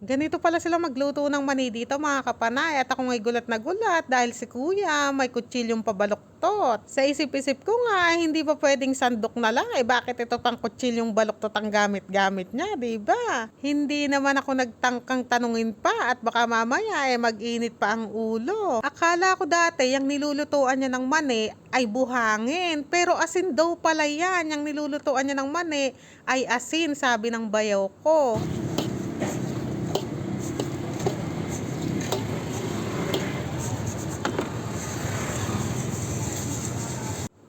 Ganito pala sila magluto ng mani dito mga kapanay at ako nga'y gulat na gulat dahil si kuya may kutsilyong pabaluktot. Sa isip-isip ko nga hindi pa pwedeng sandok na lang bakit ito pang kutsilyong baluktot ang gamit-gamit niya, 'di ba? Hindi naman ako nagtangkang tanungin pa at baka mamaya mag-init pa ang ulo. Akala ko dati yung nilulutuan niya ng mani ay buhangin pero asin daw pala yan. Yung nilulutuan niya ng mani ay asin sabi ng bayaw ko.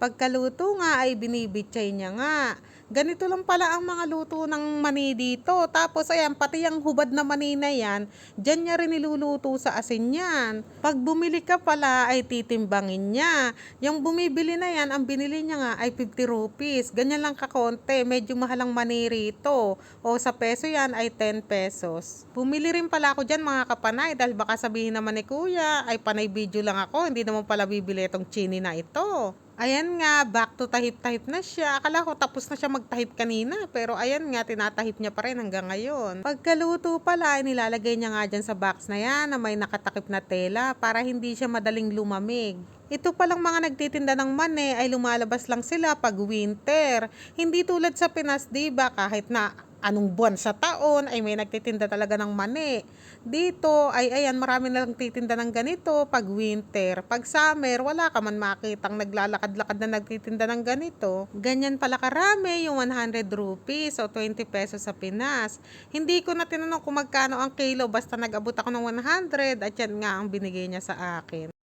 Pagkaluto nga ay binibitsay niya nga. Ganito lang pala ang mga luto ng mani dito. Tapos ayan, pati yung hubad na mani na yan, dyan niya rin niluluto sa asin yan. Pag bumili ka pala ay titimbangin niya. Yung bumibili na yan, ang binili niya nga ay 50 rupees. Ganyan lang kakonte, medyo mahal ang mani rito. O sa peso yan ay 10 pesos. Bumili rin pala ako dyan mga kapanay dahil baka sabihin naman ni kuya ay panay video lang ako, hindi naman pala bibili itong chini na ito. Ayan nga, back to tahip-tahip na siya. Akala ko tapos na siya magtahip kanina. Pero ayan nga, tinatahip niya pa rin hanggang ngayon. Pagkaluto pala, nilalagay niya nga dyan sa box na yan na may nakatakip na tela para hindi siya madaling lumamig. Ito palang mga nagtitinda ng mani ay lumalabas lang sila pag winter. Hindi tulad sa Pinas, diba? Kahit na anong buwan sa taon ay may nagtitinda talaga ng mani. Dito ay ayan, marami na lang titinda ng ganito pag winter. Pag summer, wala ka man makitang naglalakad-lakad na nagtitinda ng ganito. Ganyan pala karami yung 100 rupees o 20 pesos sa Pinas. Hindi ko na tinanong kung magkano ang kilo basta nag-abot ako ng 100 at yan nga ang binigay niya sa akin.